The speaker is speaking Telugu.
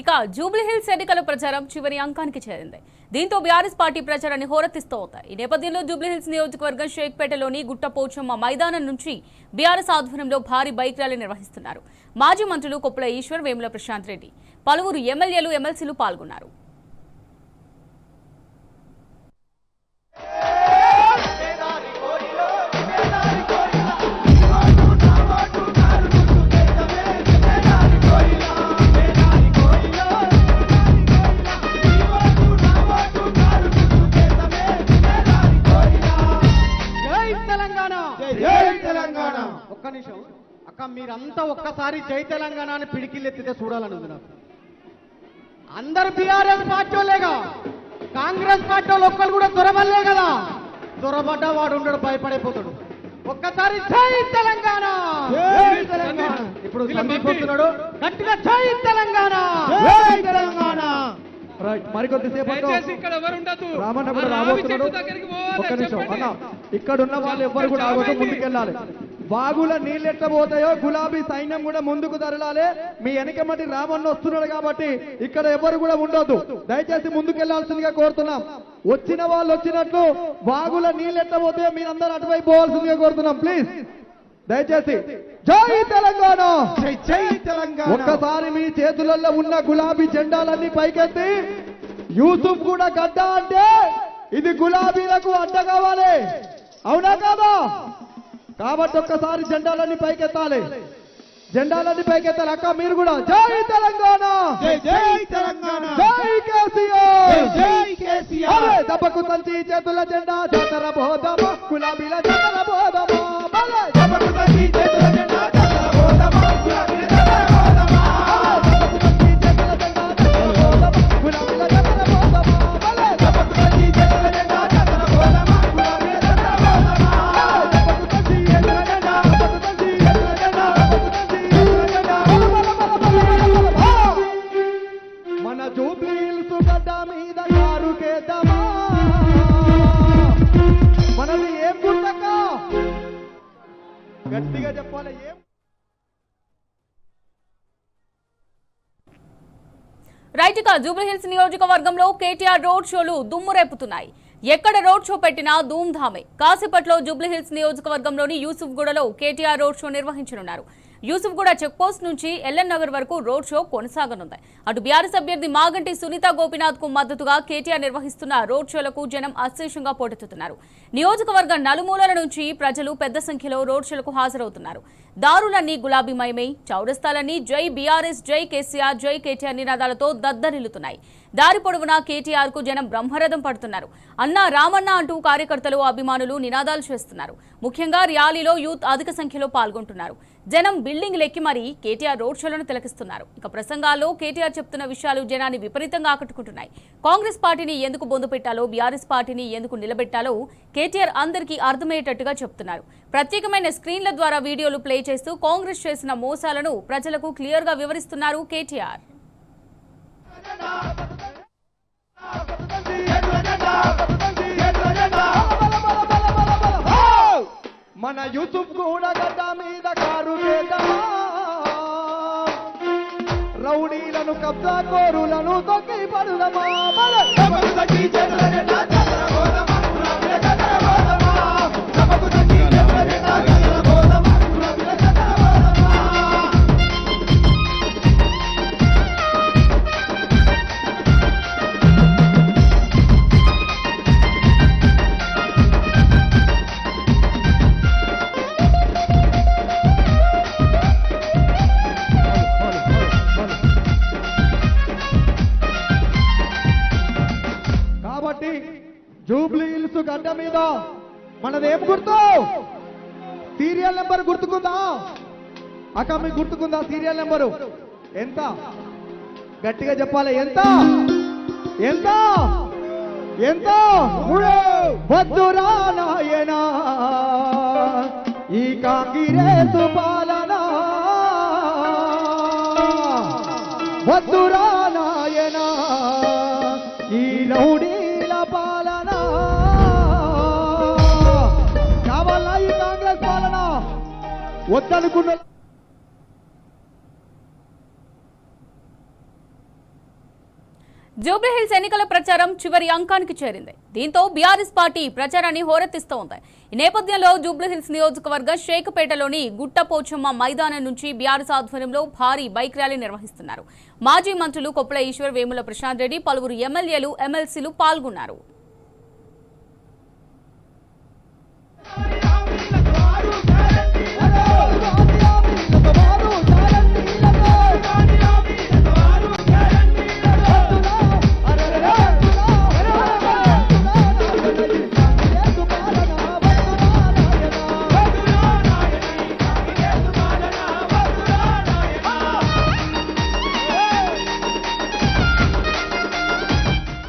ఇక జూబ్లీహిల్స్ ఎన్నికల ప్రచారం చివరి అంకానికి చేరింది. దీంతో బీఆర్ఎస్ పార్టీ ప్రచారాన్ని హోరెత్తిస్తోంది. ఈ నేపథ్యంలో జూబ్లీహిల్స్ నియోజకవర్గం షేక్పేటలోని గుట్టపోచమ్మ మైదానం నుంచి బీఆర్ఎస్ ఆధ్వర్యంలో భారీ బైక్ ర్యాలీ నిర్వహిస్తున్నారు. మాజీ మంత్రులు కొప్పుల ఈశ్వర్, వేముల ప్రశాంత్ రెడ్డి, పలువురు ఎమ్మెల్యేలు, ఎమ్మెల్సీలు పాల్గొన్నారు. ఒక్క నిమిషం అక్క, మీరంతా ఒక్కసారి జై తెలంగాణ అని పిడికిలెత్తితే చూడాలని ఉంది నాకు. అందరు బీఆర్ఎస్ పార్టీ వాళ్ళేగా, కాంగ్రెస్ పార్టీ వాళ్ళు ఒక్కరు కూడా దొరవల్లే కదా. దొరబడ్డా వాడు ఉండడు, భయపడిపోతాడు. ఒక్కసారి జై తెలంగాణ. ఇప్పుడు సందీపోతున్నాడు గట్టిగా జై తెలంగాణ, జై తెలంగాణ. మరికొద్దిసేపు రామన్న కూడా రాబోతున్నాడు. ఒక్క నిమిషం అన్న, ఇక్కడ ఉన్న వాళ్ళు ఎవ్వరు కూడా ఆగొద్దు, ముందుకెళ్ళాలి. బాగుల నీళ్ళు ఎట్లా పోతాయో గులాబీ సైన్యం కూడా ముందుకు తరలాలి. మీ వెనకమటి రామన్న వస్తున్నాడు కాబట్టి ఇక్కడ ఎవరు కూడా ఉండొద్దు. దయచేసి ముందుకెళ్లాల్సిందిగా కోరుతున్నాం. వచ్చిన వాళ్ళు వచ్చినట్లు బాగుల నీళ్ళు ఎట్లా పోతాయో మీరందరూ అటువైపు పోవాల్సిందిగా కోరుతున్నాం. ప్లీజ్ దయచేసి జై తెలంగాణ, జై తెలంగాణ. ఒక్కసారి మీ చేతులలో ఉన్న గులాబీ జెండాలన్నీ పైకెత్తి, యూసుఫ్ కూడా గడ్డ అంటే ఇది గులాబీలకు అడ్డ కావాలి, అవునా కాదా? కాబట్టి ఒక్కసారి జెండాలన్నీ పైకెత్తాలి, జెండాలన్నీ పైకెత్తాలి. అక్క మీరు కూడా జై తెలంగాణ, జై తెలంగాణ, జై కేసీఆర్, జై కేసీఆర్. దెబ్బకు తంచి చేతుల జెండా జాతర బోధమా, గులాబీల జాతర బోధమా, దెబ్బకు తంచి చేతుల జెండా జాతర బోధమా, గులాబీల జాతర బోధమా, దెబ్బకు తంచి చేతుల జెండా జాతర బోధమా, గులాబీల జాతర బోధమా, దెబ్బకు తంచి చేతుల జెండా జాతర బోధమా, గులాబీల జాతర బోధమా, దెబ్బకు తంచి చేతుల జెండా, దెబ్బకు తంచి చేతుల జెండా, మన జూబ్లీహిల్స్ గడ్డ మీద కారుకేద్దామా, మనది ఏం గుర్తక గట్టిగా చెప్పాలి. ఏం రైట్. ఇక జూబ్లీహిల్స్ నియోజకవర్గంలో కేటీఆర్ రోడ్ షోలు దుమ్ము రేపుతున్నాయి. ఎక్కడ రోడ్ షో పెట్టినా ధూమ్ధామే. కాసేపట్లో జూబ్లీహిల్స్ నియోజకవర్గంలోని యూసుఫ్గూడలో కేటీఆర్ రోడ్ షో నిర్వహించనున్నారు. యూసుఫ్గూడ చెక్పోస్ట్ నుంచి ఎల్ఎన్ నగర్ వరకు రోడ్ షో కొనసాగనుంది. అటు బీఆర్ఎస్ అభ్యర్థి మాగంటి సునీత గోపీనాథ్ కు మద్దతుగా కేటీఆర్ నిర్వహిస్తున్న రోడ్ షోలకు జనం అశేషంగా పోటెత్తుతున్నారు. నియోజకవర్గ నలుమూలల నుంచి ప్రజలు పెద్ద సంఖ్యలో రోడ్ షోలకు హాజరవుతున్నారు. దారులన్నీ గులాబీమయమై చౌరస్తాలన్నీ జై బీఆర్ఎస్, జై కేసీఆర్, జై కేటీఆర్ నినాదాలతో దద్దరిల్లుతున్నాయి. దారి పొడవునా కేటీఆర్ కు జనం బ్రహ్మరథం పడుతున్నారు. అన్నా రామన్న అంటూ కార్యకర్తలు, అభిమానులు నినాదాలు చేస్తున్నారు. ముఖ్యంగా ర్యాలీలో యూత్ అధిక సంఖ్యలో పాల్గొంటున్నారు. జనం బిల్డింగ్లెక్కి మరీ కేటీఆర్ రోడ్ షోలను తిలకిస్తున్నారు. ఇక ప్రసంగాల్లో కేటీఆర్ చెప్తున్న విషయాలు జనాన్ని విపరీతంగా ఆకట్టుకుంటున్నాయి. కాంగ్రెస్ పార్టీని ఎందుకు బొందు పెట్టాలో, బీఆర్ఎస్ పార్టీని ఎందుకు నిలబెట్టాలో కేటీఆర్ అందరికీ అర్థమయ్యేటట్టుగా చెప్తున్నారు. ప్రత్యేకమైన స్క్రీన్ల ద్వారా వీడియోలు ప్లే చేస్తూ కాంగ్రెస్ చేసిన మోసాలను ప్రజలకు క్లియర్ గా వివరిస్తున్నారు కేటీఆర్. మన యూసుఫ్ కూడా గడ్డ మీద కారు చేద్దామా, రౌడీలను కబ్జా కోరులను తొక్కి పడుదమా, జూబ్లీహిల్స్ గడ్డ మీద మనదేం గుర్తు? సీరియల్ నెంబర్ గుర్తుకుందా అక్క? మీకు గుర్తుకుందా సీరియల్ నెంబరు? ఎంత గట్టిగా చెప్పాలి? ఎంత ఎంత ఎంత? వద్దురా నాయనా ఈ కాంగ్రెస్ పాలన, వద్దురా నాయనా ఈ రౌడీల పాలన. కావాలా ఈ కాంగ్రెస్ పాలన? వద్దనుకున్న జూబ్లీహిల్స్ ఎన్నికల ప్రచారం చివరి అంకానికి చేరింది. దీంతో బీఆర్ఎస్ పార్టీ ప్రచారాన్ని హోరెత్తిస్తోంది. ఈ నేపథ్యంలో జూబ్లీహిల్స్ నియోజకవర్గ షేక్పేటలోని గుట్టపోచమ్మ మైదానం నుంచి బీఆర్ఎస్ ఆధ్వర్యంలో భారీ బైక్ ర్యాలీ నిర్వహిస్తున్నారు. మాజీ మంత్రులు కొప్పుల ఈశ్వర్, వేముల ప్రశాంత్ రెడ్డి, పలువురు ఎమ్మెల్యేలు, ఎమ్మెల్సీలు పాల్గొన్నారు.